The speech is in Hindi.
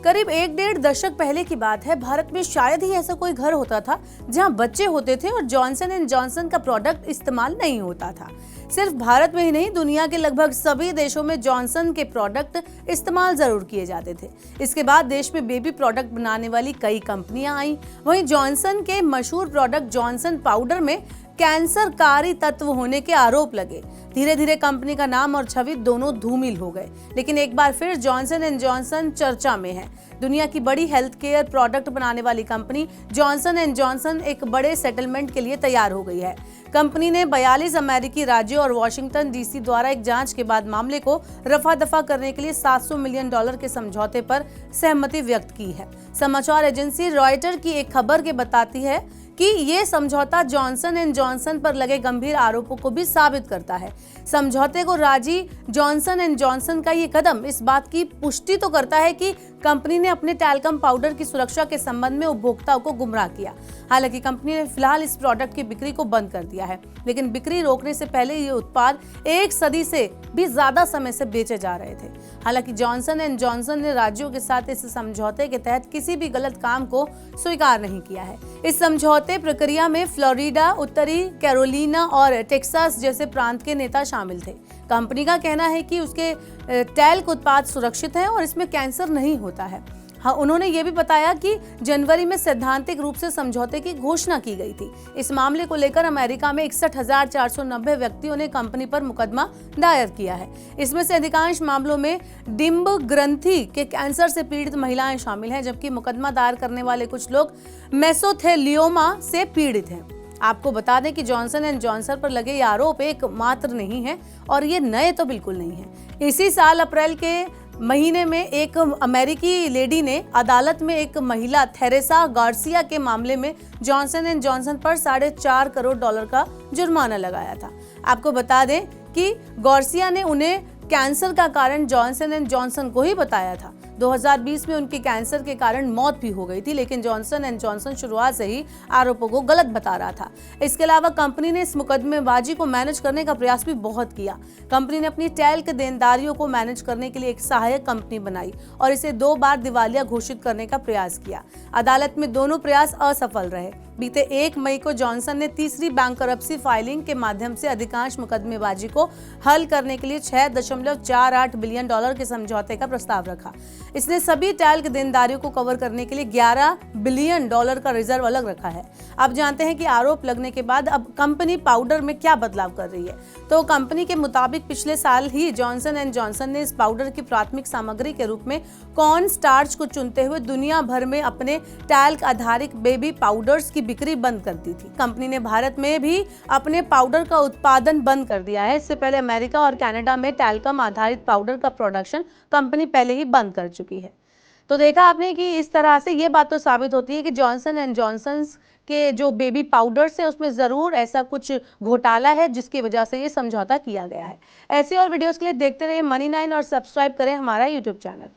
करीब 1-1.5 दशक पहले की बात है। भारत में शायद ही ऐसा कोई घर होता था जहां बच्चे होते थे और जॉनसन एंड जॉनसन का प्रोडक्ट इस्तेमाल नहीं होता था। सिर्फ भारत में ही नहीं, दुनिया के लगभग सभी देशों में जॉनसन के प्रोडक्ट इस्तेमाल जरूर किए जाते थे। इसके बाद देश में बेबी प्रोडक्ट बनाने वाली कई कंपनियां आईं। वहीं जॉनसन के मशहूर प्रोडक्ट जॉनसन पाउडर में कैंसरकारी तत्व होने के आरोप लगे। धीरे धीरे कंपनी का नाम और छवि दोनों धूमिल हो गए। लेकिन एक बार फिर जॉनसन एंड जॉनसन चर्चा में है। दुनिया की बड़ी हेल्थ केयर प्रोडक्ट बनाने वाली कंपनी जॉनसन एंड जॉनसन एक बड़े सेटलमेंट के लिए तैयार हो गई है। कंपनी ने 42 अमेरिकी राज्यों और वॉशिंगटन डीसी द्वारा एक जांच के बाद मामले को रफा दफा करने के लिए $700 मिलियन के समझौते पर सहमति व्यक्त की है। समाचार एजेंसी रॉयटर की एक खबर के बताती है कि ये समझौता जॉनसन एंड जॉनसन पर लगे गंभीर आरोपों को भी साबित करता है। समझौते को राजी जॉनसन एंड जॉनसन का ये कदम इस बात की पुष्टि तो करता है कि कंपनी ने अपने टैल्कम पाउडर की सुरक्षा के संबंध में उपभोक्ताओं को गुमराह किया। हालांकि कंपनी ने फिलहाल इस प्रोडक्ट की बिक्री को बंद कर दिया है, लेकिन बिक्री रोकने से पहले ये उत्पाद 1 सदी से भी ज्यादा समय से बेचे जा रहे थे। हालांकि जॉनसन एंड जॉनसन ने राज्यों के साथ इस समझौते के तहत किसी भी गलत काम को स्वीकार नहीं किया है। इस समझौते प्रक्रिया में फ्लोरिडा, उत्तरी कैरोलिना और टेक्सास जैसे प्रांत के नेता शामिल थे। कंपनी का कहना है कि उसके टैल्क उत्पाद सुरक्षित हैं और इसमें कैंसर नहीं होता है। हाँ, उन्होंने ये भी बताया कि जनवरी में सैद्धांतिक रूप से समझौते की घोषणा की गई थी। इस मामले को लेकर अमेरिका में 61,490 व्यक्तियों ने कंपनी पर मुकदमा दायर किया है। इसमें से अधिकांश मामलों में डिंब ग्रंथि के कैंसर से पीड़ित महिलाएं शामिल हैं, जबकि मुकदमा दायर करने वाले कुछ लोग मेसोथेलियोमा से पीड़ित हैं। आपको बता दें कि जॉनसन एंड जॉनसन पर लगे ये आरोप एक मात्र नहीं है और ये नए तो बिल्कुल नहीं है। इसी साल अप्रैल के महीने में एक अमेरिकी लेडी ने अदालत में एक महिला थेरेसा गार्सिया के मामले में जॉनसन एंड जॉनसन पर $4.5 करोड़ का जुर्माना लगाया था। आपको बता दें कि गार्सिया ने उन्हें कैंसर का कारण जॉनसन एंड जॉनसन को ही बताया था। 2020 में उनकी कैंसर के कारण मौत भी हो गई थी, लेकिन जॉनसन एंड जॉनसन शुरुआत से ही आरोपों को गलत बता रहा था। इसके अलावा कंपनी ने इस मुकदमेबाजी को मैनेज करने का प्रयास भी बहुत किया। कंपनी ने अपनी टैल्क देनदारियों को मैनेज करने के लिए एक सहायक कंपनी बनाई और इसे 2 बार दिवालिया घोषित करने का प्रयास किया। अदालत में दोनों प्रयास असफल रहे। बीते 1 मई को जॉनसन ने तीसरी बैंकरप्सी फाइलिंग के माध्यम से अधिकांश मुकदमेबाजी को हल करने के लिए $6.48 बिलियन के समझौते का प्रस्ताव रखा। इसने सभी टैल्क देनदारियों को कवर करने के लिए $11 बिलियन का रिजर्व अलग रखा है। अब जानते हैं कि आरोप लगने के बाद अब कंपनी पाउडर में क्या बदलाव कर रही है। तो कंपनी के मुताबिक पिछले साल ही जॉनसन एंड जॉनसन ने इस पाउडर की प्राथमिक सामग्री के रूप में कॉर्न स्टार्च को चुनते हुए दुनिया भर में अपने टैल्क आधारित बेबी पाउडर्स की बिक्री बंद कर दी थी। कंपनी ने भारत में भी अपने पाउडर का उत्पादन बंद कर दिया है। इससे पहले अमेरिका और कनाडा में टैल्कम आधारित पाउडर का प्रोडक्शन कंपनी पहले ही बंद कर चुकी है। तो देखा आपने कि इस तरह से ये बात तो साबित होती है कि जॉनसन एंड जॉनसन के जो बेबी पाउडर्स है उसमें जरूर ऐसा कुछ घोटाला है जिसकी वजह से ये समझौता किया गया है। ऐसे और वीडियोस के लिए देखते रहिए मनी 9 और सब्सक्राइब करें हमारा यूट्यूब चैनल।